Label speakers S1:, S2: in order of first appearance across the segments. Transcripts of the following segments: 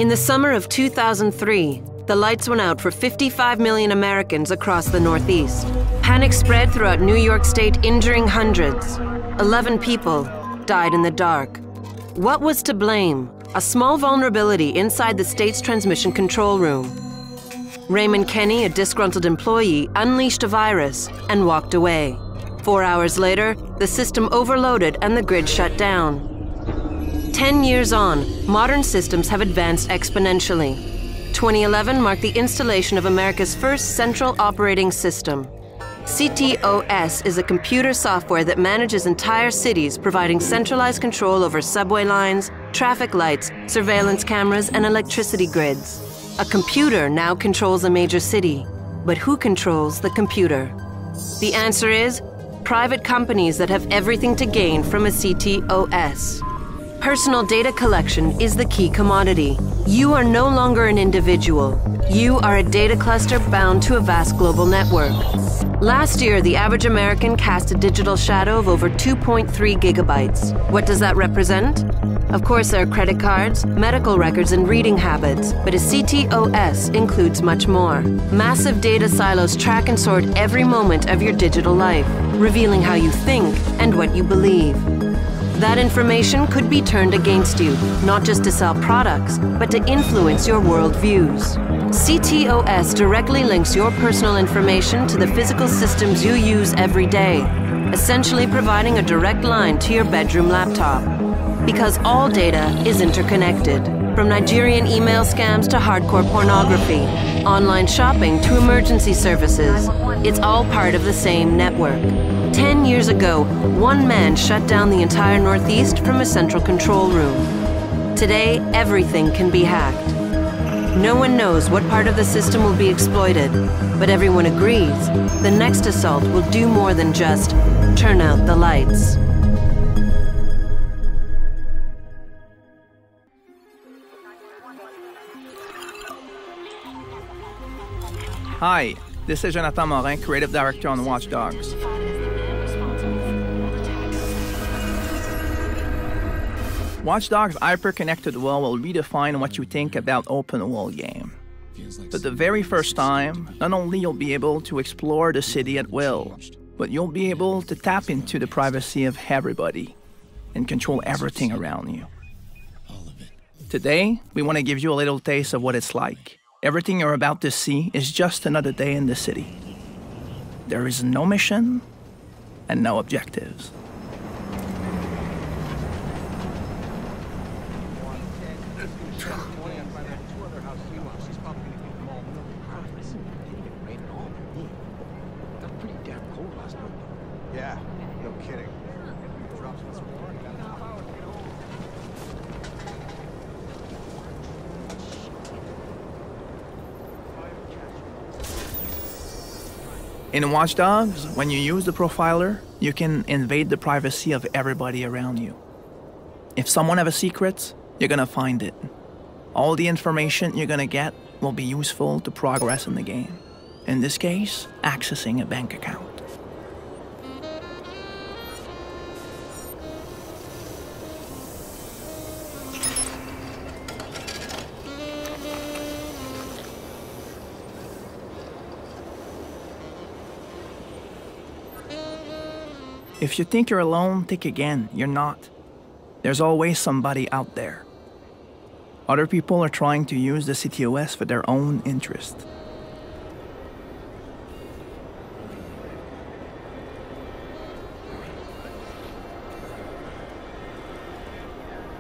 S1: In the summer of 2003, the lights went out for 55 million Americans across the Northeast. Panic spread throughout New York State, injuring hundreds. 11 people died in the dark. What was to blame? A small vulnerability inside the state's transmission control room. Raymond Kenny, a disgruntled employee, unleashed a virus and walked away. 4 hours later, the system overloaded and the grid shut down. 10 years on, modern systems have advanced exponentially. 2011 marked the installation of America's first central operating system. CTOS is a computer software that manages entire cities, providing centralized control over subway lines, traffic lights, surveillance cameras, and electricity grids. A computer now controls a major city, but who controls the computer? The answer is private companies that have everything to gain from a CTOS. Personal data collection is the key commodity. You are no longer an individual. You are a data cluster bound to a vast global network. Last year, the average American cast a digital shadow of over 2.3 gigabytes. What does that represent? Of course, there are credit cards, medical records, and reading habits, but a CTOS includes much more. Massive data silos track and sort every moment of your digital life, revealing how you think and what you believe. That information could be turned against you, not just to sell products, but to influence your worldviews. CTOS directly links your personal information to the physical systems you use every day, essentially providing a direct line to your bedroom laptop. Because all data is interconnected, from Nigerian email scams to hardcore pornography, online shopping to emergency services, it's all part of the same network. 10 years ago, one man shut down the entire Northeast from a central control room. Today, everything can be hacked. No one knows what part of the system will be exploited, but everyone agrees the next assault will do more than just turn out the lights.
S2: Hi, this is Jonathan Morin, Creative Director on Watch Dogs. Watch Dogs' hyper-connected world will redefine what you think about open-world game. For the very first time, not only you'll be able to explore the city at will, but you'll be able to tap into the privacy of everybody and control everything around you. Today, we want to give you a little taste of what it's like. Everything you're about to see is just another day in the city. There is no mission and no objectives.
S3: Yeah, no kidding.
S2: In Watch Dogs, when you use the profiler, you can invade the privacy of everybody around you. If someone has a secret, you're gonna find it. All the information you're gonna get will be useful to progress in the game. In this case, accessing a bank account. If you think you're alone, think again. You're not. There's always somebody out there. Other people are trying to use the CTOS for their own interest.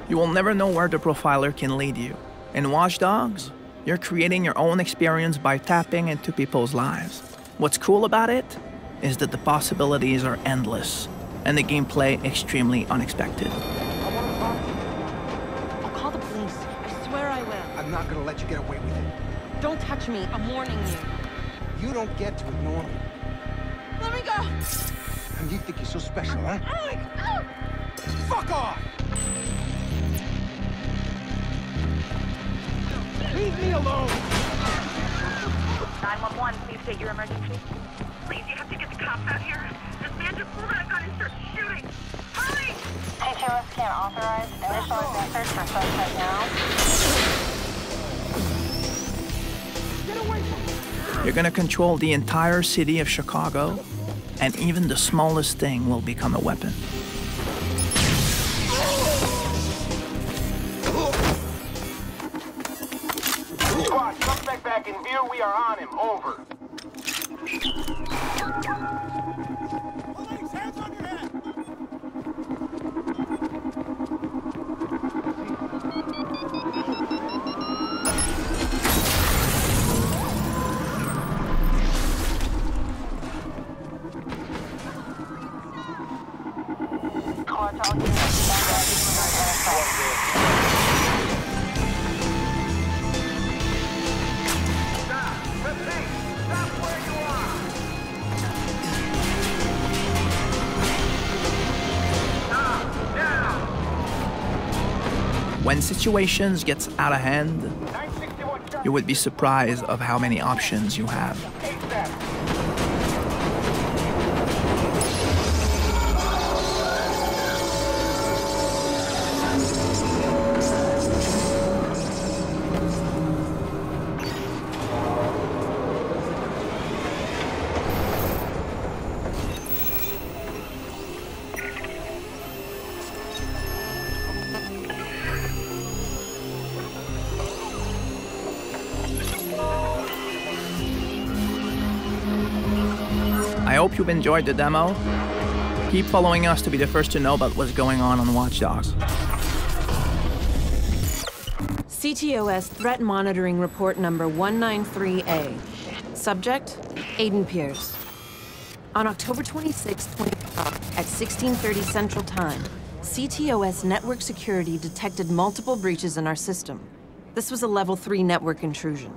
S2: You will never know where the profiler can lead you. In Watch Dogs, you're creating your own experience by tapping into people's lives. What's cool about it is that the possibilities are endless and the gameplay extremely unexpected.
S1: I'll call the police. I swear I will.
S3: I'm not gonna let you get away with it.
S1: Don't touch me. I'm warning you.
S3: You don't get to ignore me.
S1: Let me go.
S3: And you think you're so special, huh? Fuck off! Leave me alone!
S4: 911, please state your emergency. Please, you have to get the cops out here. This man just pulled out a gun and started shooting. Hurry!
S5: HOS can't authorize. Initial advance search for suspect now.
S2: You're gonna control the entire city of Chicago, and even the smallest thing will become a weapon.
S3: Squad, suspect back in view. We are on him. Over. Police, hands on your head.
S2: When situations gets out of hand, you would be surprised of how many options you have. I hope you've enjoyed the demo. Keep following us to be the first to know about what's going on Watch Dogs.
S1: CTOS Threat Monitoring Report number 193A. Subject, Aiden Pierce. On October 26, 2012, at 16:30 Central Time, CTOS network security detected multiple breaches in our system. This was a Level 3 network intrusion.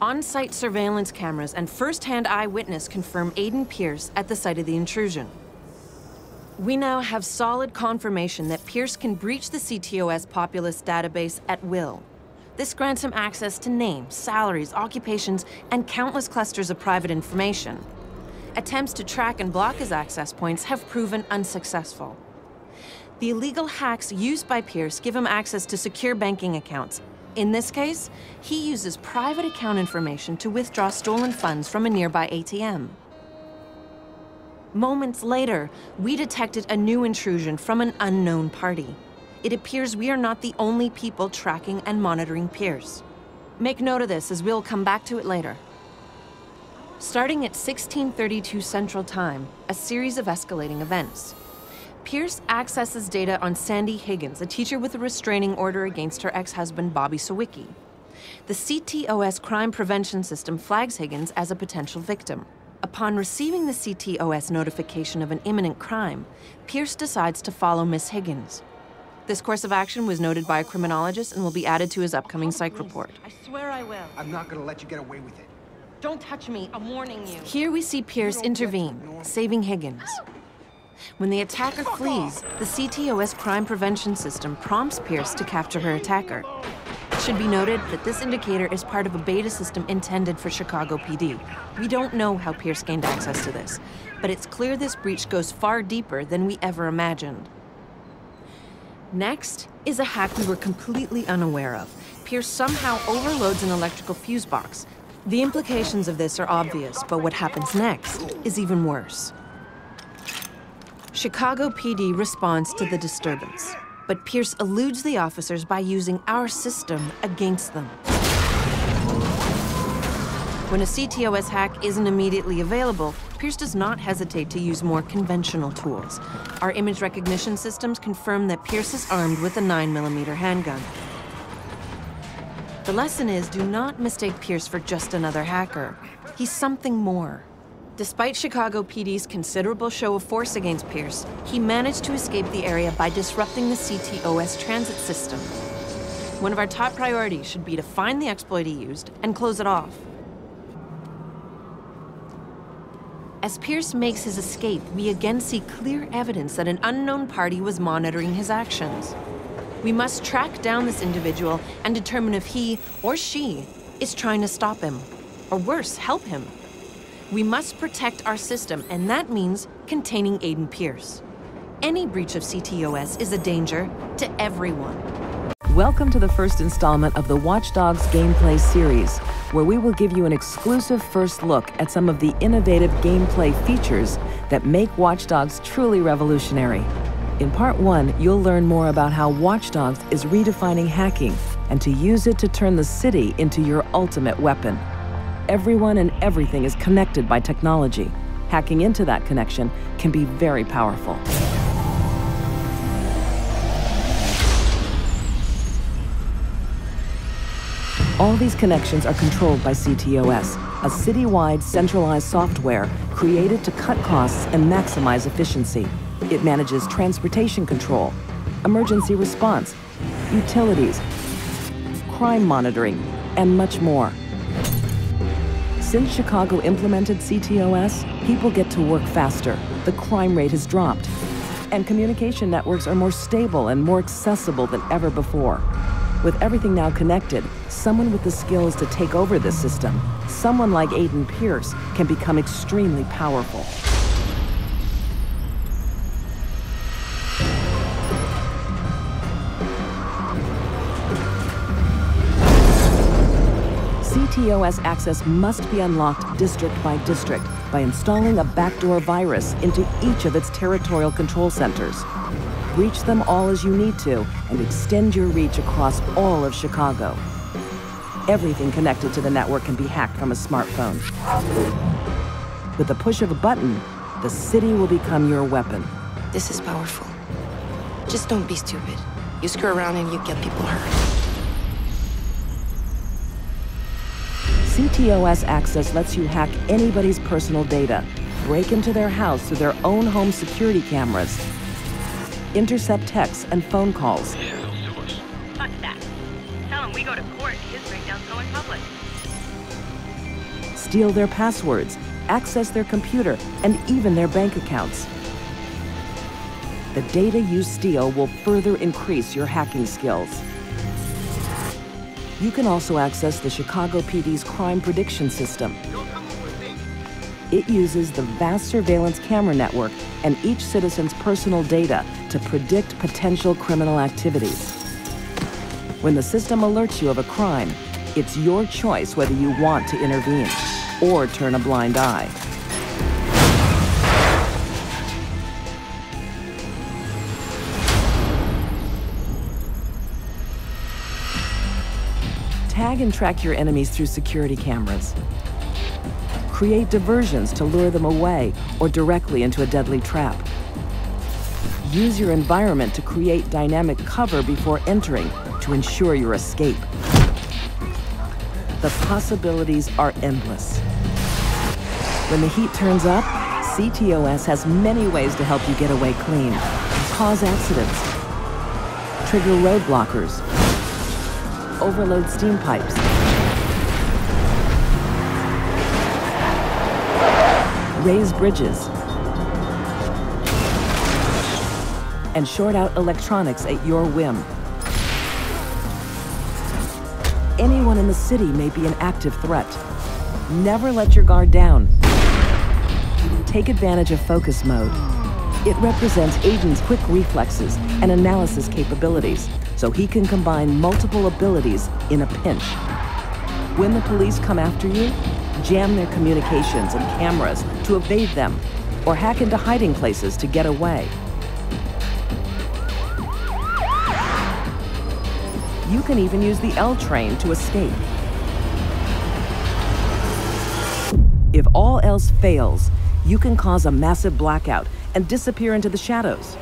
S1: On-site surveillance cameras and first-hand eyewitness confirm Aiden Pierce at the site of the intrusion. We now have solid confirmation that Pierce can breach the CTOS Populous database at will. This grants him access to names, salaries, occupations, and countless clusters of private information. Attempts to track and block his access points have proven unsuccessful. The illegal hacks used by Pierce give him access to secure banking accounts. In this case, he uses private account information to withdraw stolen funds from a nearby ATM. Moments later, we detected a new intrusion from an unknown party. It appears we are not the only people tracking and monitoring Pierce. Make note of this, as we'll come back to it later. Starting at 16:32 Central Time, a series of escalating events. Pierce accesses data on Sandy Higgins, a teacher with a restraining order against her ex-husband, Bobby Sawicki. The CTOS crime prevention system flags Higgins as a potential victim. Upon receiving the CTOS notification of an imminent crime, Pierce decides to follow Miss Higgins. This course of action was noted by a criminologist and will be added to his upcoming psych report.
S5: I swear I will.
S3: I'm not gonna let you get away with it.
S5: Don't touch me. I'm warning you.
S1: Here we see Pierce intervene, saving Higgins. When the attacker flees, the CTOS crime prevention system prompts Pierce to capture her attacker. It should be noted that this indicator is part of a beta system intended for Chicago PD. We don't know how Pierce gained access to this, but it's clear this breach goes far deeper than we ever imagined. Next is a hack we were completely unaware of. Pierce somehow overloads an electrical fuse box. The implications of this are obvious, but what happens next is even worse. Chicago PD responds to the disturbance, but Pierce eludes the officers by using our system against them. When a CTOS hack isn't immediately available, Pierce does not hesitate to use more conventional tools. Our image recognition systems confirm that Pierce is armed with a 9mm handgun. The lesson is, do not mistake Pierce for just another hacker. He's something more. Despite Chicago PD's considerable show of force against Pierce, he managed to escape the area by disrupting the CTOS transit system. One of our top priorities should be to find the exploit he used and close it off. As Pierce makes his escape, we again see clear evidence that an unknown party was monitoring his actions. We must track down this individual and determine if he or she is trying to stop him, or worse, help him. We must protect our system, and that means containing Aiden Pierce. Any breach of CTOS is a danger to everyone.
S6: Welcome to the first installment of the Watch Dogs gameplay series, where we will give you an exclusive first look at some of the innovative gameplay features that make Watch Dogs truly revolutionary. In Part 1, you'll learn more about how Watch Dogs is redefining hacking and to use it to turn the city into your ultimate weapon. Everyone and everything is connected by technology. Hacking into that connection can be very powerful. All these connections are controlled by CTOS, a citywide centralized software created to cut costs and maximize efficiency. It manages transportation control, emergency response, utilities, crime monitoring, and much more. Since Chicago implemented CTOS, people get to work faster, the crime rate has dropped, and communication networks are more stable and more accessible than ever before. With everything now connected, someone with the skills to take over this system, someone like Aiden Pierce, can become extremely powerful. CTOS access must be unlocked district by district by installing a backdoor virus into each of its territorial control centers. Reach them all as you need to and extend your reach across all of Chicago. Everything connected to the network can be hacked from a smartphone. With the push of a button, the city will become your weapon.
S7: This is powerful. Just don't be stupid. You screw around and you get people hurt.
S6: CTOS access lets you hack anybody's personal data, break into their house through their own home security cameras, intercept texts and phone calls.
S4: Fuck that. Tell him we go to court. His breakdowns go in public.
S6: Steal their passwords, access their computer, and even their bank accounts. The data you steal will further increase your hacking skills. You can also access the Chicago PD's crime prediction system. It uses the vast surveillance camera network and each citizen's personal data to predict potential criminal activities. When the system alerts you of a crime, it's your choice whether you want to intervene or turn a blind eye. Tag and track your enemies through security cameras. Create diversions to lure them away or directly into a deadly trap. Use your environment to create dynamic cover before entering to ensure your escape. The possibilities are endless. When the heat turns up, CTOS has many ways to help you get away clean, cause accidents, trigger road blockers, overload steam pipes, raise bridges, and short out electronics at your whim. Anyone in the city may be an active threat. Never let your guard down. Take advantage of focus mode. It represents Aiden's quick reflexes and analysis capabilities, so he can combine multiple abilities in a pinch. When the police come after you, jam their communications and cameras to evade them, or hack into hiding places to get away. You can even use the L train to escape. If all else fails, you can cause a massive blackout and disappear into the shadows.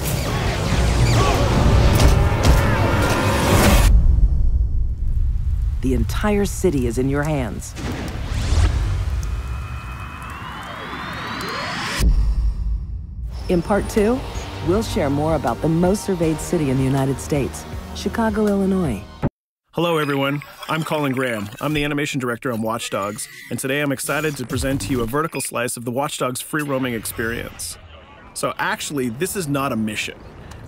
S6: The entire city is in your hands. In Part 2, we'll share more about the most surveyed city in the United States, Chicago, Illinois.
S8: Hello everyone, I'm Colin Graham. I'm the animation director on Watch Dogs, and today I'm excited to present to you a vertical slice of the Watch Dogs free roaming experience. So actually, this is not a mission.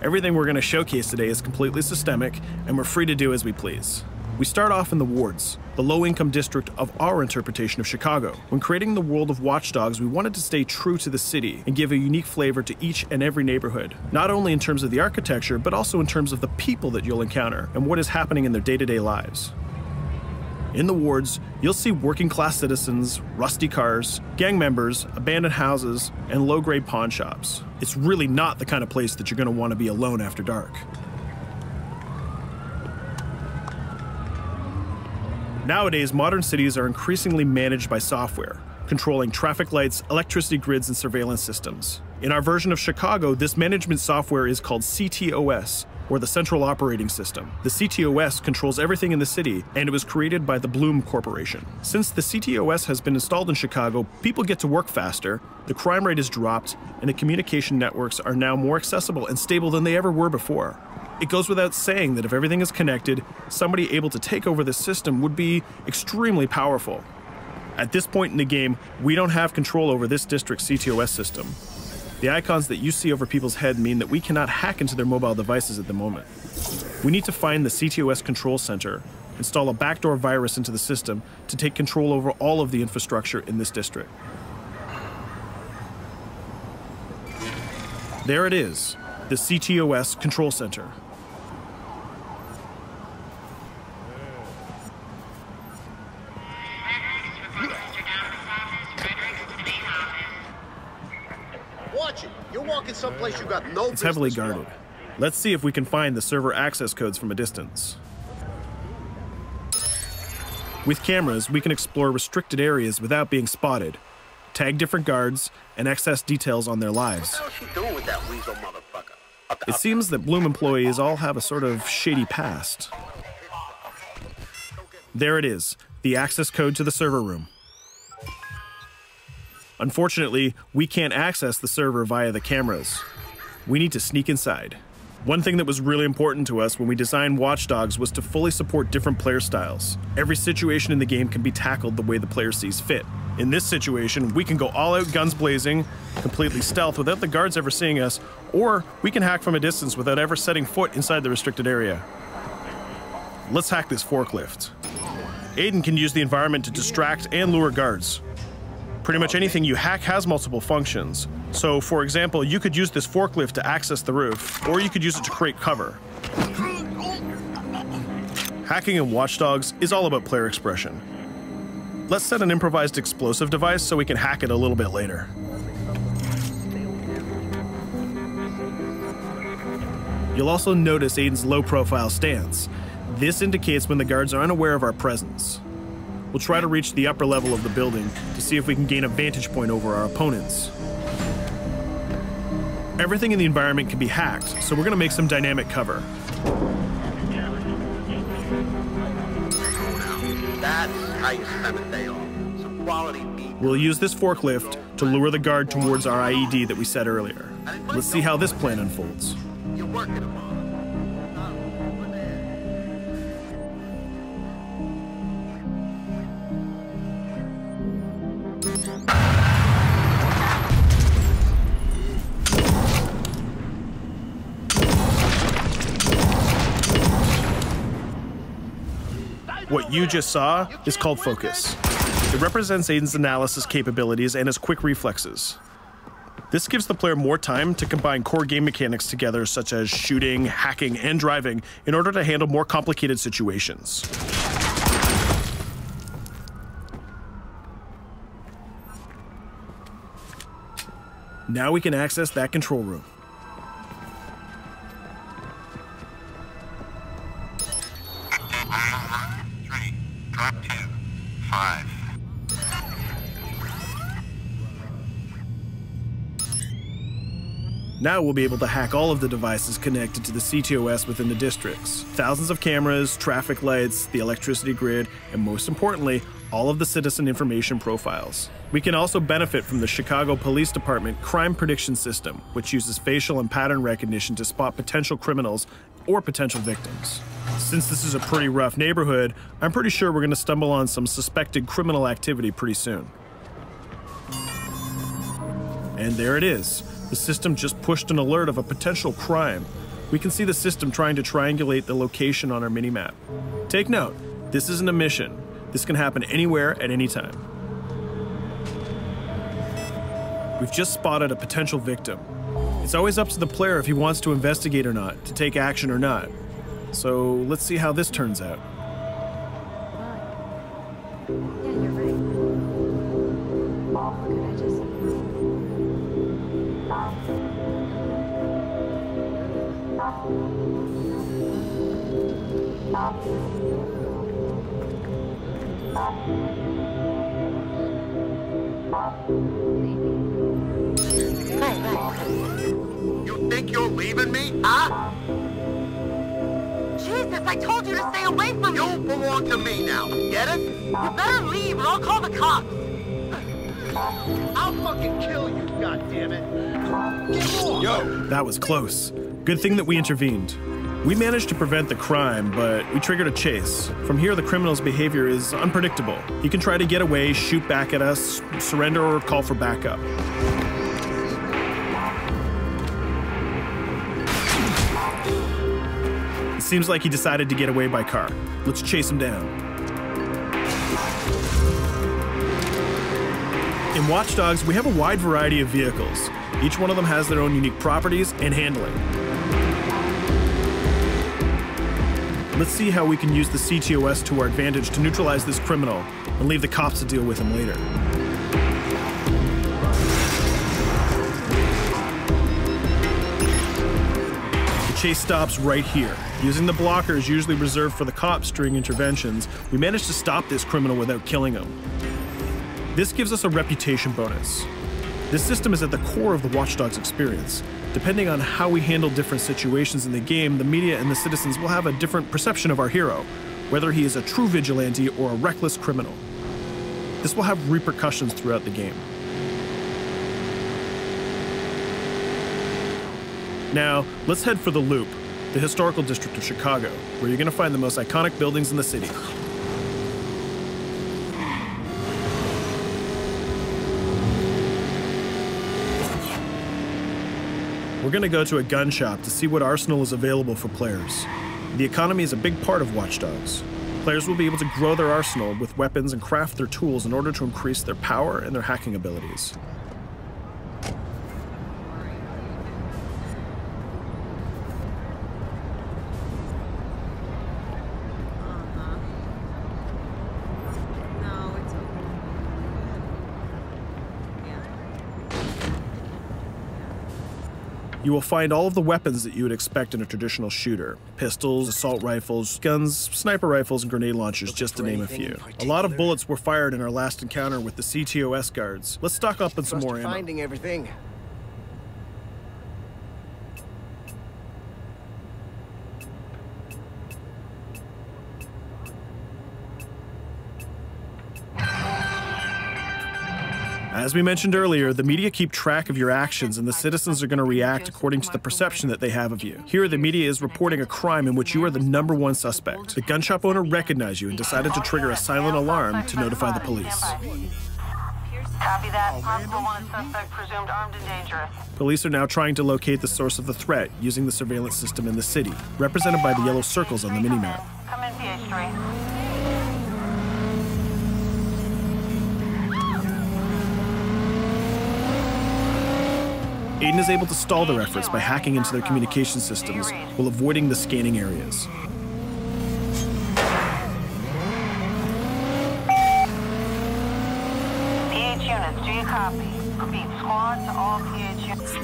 S8: Everything we're going to showcase today is completely systemic, and we're free to do as we please. We start off in the wards, the low-income district of our interpretation of Chicago. When creating the world of Watch Dogs, we wanted to stay true to the city and give a unique flavor to each and every neighborhood, not only in terms of the architecture, but also in terms of the people that you'll encounter and what is happening in their day-to-day lives. In the wards, you'll see working-class citizens, rusty cars, gang members, abandoned houses, and low-grade pawn shops. It's really not the kind of place that you're going to want to be alone after dark. Nowadays, modern cities are increasingly managed by software, controlling traffic lights, electricity grids, and surveillance systems. In our version of Chicago, this management software is called CTOS, or the Central Operating System. The CTOS controls everything in the city, and it was created by the Bloom Corporation. Since the CTOS has been installed in Chicago, people get to work faster, the crime rate is dropped, and the communication networks are now more accessible and stable than they ever were before. It goes without saying that if everything is connected, somebody able to take over the system would be extremely powerful. At this point in the game, we don't have control over this district's CTOS system. The icons that you see over people's head mean that we cannot hack into their mobile devices at the moment. We need to find the CTOS control center, install a backdoor virus into the system to take control over all of the infrastructure in this district. There it is, the CTOS control center.
S3: Watch it. You're walking someplace you got no business.
S8: It's heavily guarded. Let's see if we can find the server access codes from a distance. With cameras, we can explore restricted areas without being spotted, tag different guards, and access details on their lives.
S3: What the hell is she doing with that weasel motherfucker?
S8: It seems that Bloom employees all have a sort of shady past. There it is, the access code to the server room. Unfortunately, we can't access the server via the cameras. We need to sneak inside. One thing that was really important to us when we designed Watch Dogs was to fully support different player styles. Every situation in the game can be tackled the way the player sees fit. In this situation, we can go all out guns blazing, completely stealth without the guards ever seeing us, or we can hack from a distance without ever setting foot inside the restricted area. Let's hack this forklift. Aiden can use the environment to distract and lure guards. Pretty much anything you hack has multiple functions. So, for example, you could use this forklift to access the roof, or you could use it to create cover. Hacking in Watch Dogs is all about player expression. Let's set an improvised explosive device so we can hack it a little bit later. You'll also notice Aiden's low-profile stance. This indicates when the guards are unaware of our presence. We'll try to reach the upper level of the building to see if we can gain a vantage point over our opponents. Everything in the environment can be hacked, so we're going to make some dynamic cover.
S3: That's how you spend a day off. Some quality meat.
S8: We'll use this forklift to lure the guard towards our IED that we set earlier. Let's see how this plan unfolds.
S3: You're working them on.
S8: What you just saw is called focus. It represents Aiden's analysis capabilities and his quick reflexes. This gives the player more time to combine core game mechanics together, such as shooting, hacking, and driving, in order to handle more complicated situations. Now we can access that control room.
S3: Drop 2, 5.
S8: Now we'll be able to hack all of the devices connected to the CTOS within the districts. Thousands of cameras, traffic lights, the electricity grid, and most importantly, all of the citizen information profiles. We can also benefit from the Chicago Police Department Crime Prediction System, which uses facial and pattern recognition to spot potential criminals or potential victims. Since this is a pretty rough neighborhood, I'm pretty sure we're going to stumble on some suspected criminal activity pretty soon. And there it is. The system just pushed an alert of a potential crime. We can see the system trying to triangulate the location on our minimap. Take note, This isn't a mission. This can happen anywhere at any time. We've just spotted a potential victim. It's always up to the player if he wants to investigate or not, to take action or not. So let's see how this turns out.
S3: You think you're leaving me? Huh?
S4: Jesus, I told you to stay away from me!
S3: You belong to me now. Get it?
S4: You better leave or I'll call the cops!
S3: I'll fucking kill you, goddammit! Get off! Yo!
S8: That was close. Good thing that we intervened. We managed to prevent the crime, but we triggered a chase. From here, the criminal's behavior is unpredictable. He can try to get away, shoot back at us, surrender, or call for backup. It seems like he decided to get away by car. Let's chase him down. In Watch Dogs, we have a wide variety of vehicles. Each one of them has their own unique properties and handling. Let's see how we can use the CTOS to our advantage to neutralize this criminal and leave the cops to deal with him later. The chase stops right here. Using the blockers usually reserved for the cops during interventions, we managed to stop this criminal without killing him. This gives us a reputation bonus. This system is at the core of the Watch Dogs experience. Depending on how we handle different situations in the game, the media and the citizens will have a different perception of our hero, whether he is a true vigilante or a reckless criminal. This will have repercussions throughout the game. Now, let's head for the Loop, the historical district of Chicago, where you're going to find the most iconic buildings in the city. We're going to go to a gun shop to see what arsenal is available for players. The economy is a big part of Watch Dogs. Players will be able to grow their arsenal with weapons and craft their tools in order to increase their power and their hacking abilities. You will find all of the weapons that you would expect in a traditional shooter. Pistols, assault rifles, guns, sniper rifles, and grenade launchers, just to name a few. A lot of bullets were fired in our last encounter with the CTOS guards. Let's stock up on some more ammo.
S3: Finding everything.
S8: As we mentioned earlier, the media keep track of your actions and the citizens are going to react according to the perception that they have of you. Here, the media is reporting a crime in which you are the #1 suspect. The gun shop owner recognized you and decided to trigger a silent alarm to notify the police.
S4: Copy that. Possible wanted suspect presumed armed and dangerous.
S8: Police are now trying to locate the source of the threat using the surveillance system in the city, represented by the yellow circles on the minimap.
S4: Come in, PH3.
S8: Aiden is able to stall their efforts by hacking into their communication systems while avoiding the scanning areas.
S4: PH units, do you copy? Repeat, squad to all PH units.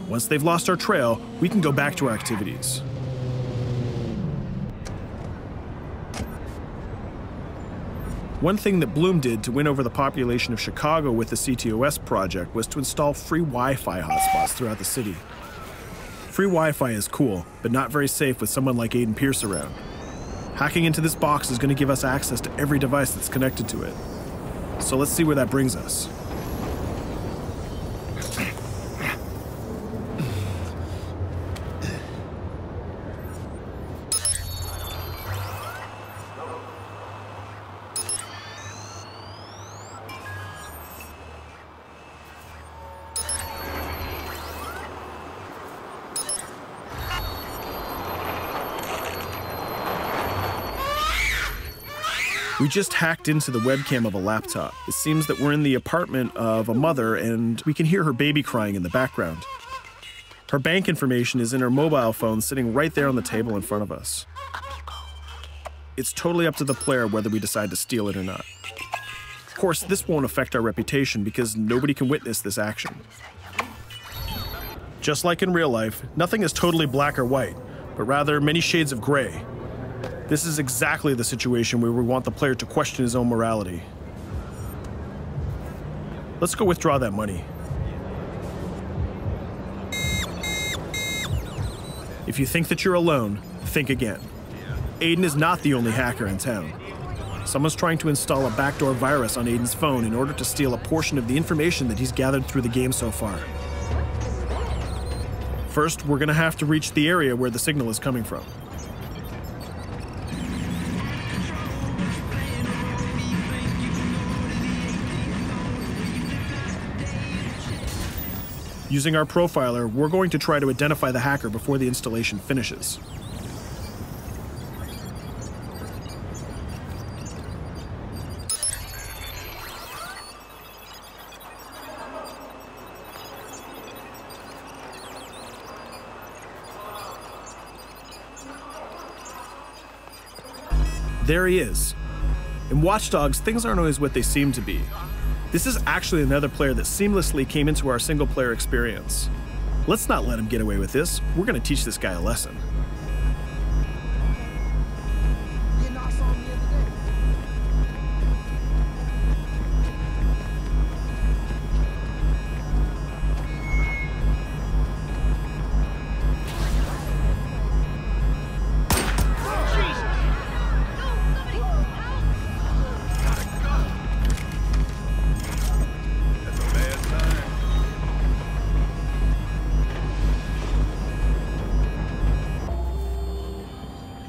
S8: Once they've lost our trail, we can go back to our activities. One thing that Bloom did to win over the population of Chicago with the CTOS project was to install free Wi-Fi hotspots throughout the city. Free Wi-Fi is cool, but not very safe with someone like Aiden Pierce around. Hacking into this box is going to give us access to every device that's connected to it. So let's see where that brings us. We just hacked into the webcam of a laptop. It seems that we're in the apartment of a mother and we can hear her baby crying in the background. Her bank information is in her mobile phone sitting right there on the table in front of us. It's totally up to the player whether we decide to steal it or not. Of course, this won't affect our reputation because nobody can witness this action. Just like in real life, nothing is totally black or white, but rather many shades of gray. This is exactly the situation where we want the player to question his own morality. Let's go withdraw that money. If you think that you're alone, think again. Aiden is not the only hacker in town. Someone's trying to install a backdoor virus on Aiden's phone in order to steal a portion of the information that he's gathered through the game so far. First, we're gonna have to reach the area where the signal is coming from. Using our profiler, we're going to try to identify the hacker before the installation finishes. There he is. In Watch Dogs, things aren't always what they seem to be. This is actually another player that seamlessly came into our single-player experience. Let's not let him get away with this. We're going to teach this guy a lesson.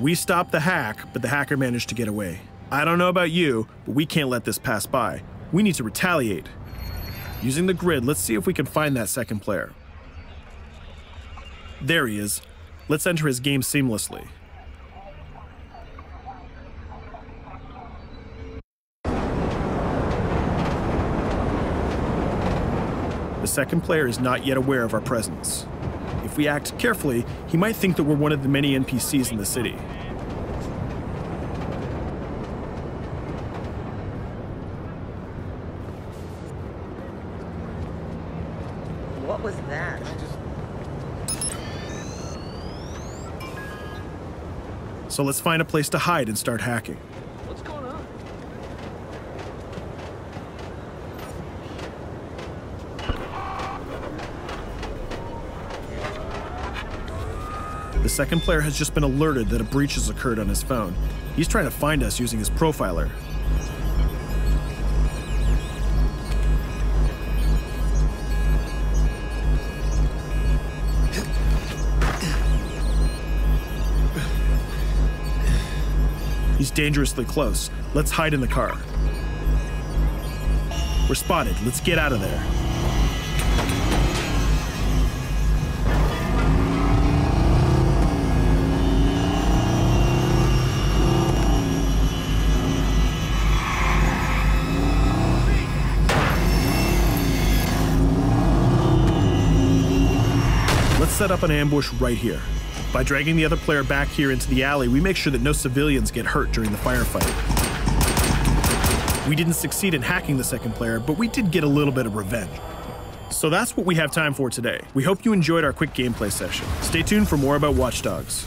S8: We stopped the hack, but the hacker managed to get away. I don't know about you, but we can't let this pass by. We need to retaliate. Using the grid, let's see if we can find that second player. There he is. Let's enter his game seamlessly. The second player is not yet aware of our presence. If we act carefully, he might think that we're one of the many NPCs in the city.
S5: What was that?
S8: So let's find a place to hide and start hacking.
S3: What's going on?
S8: The second player has just been alerted that a breach has occurred on his phone. He's trying to find us using his profiler. He's dangerously close. Let's hide in the car. We're spotted. Let's get out of there. Let's set up an ambush right here. By dragging the other player back here into the alley, we make sure that no civilians get hurt during the firefight. We didn't succeed in hacking the second player, but we did get a little bit of revenge. So that's what we have time for today. We hope you enjoyed our quick gameplay session. Stay tuned for more about Watch Dogs.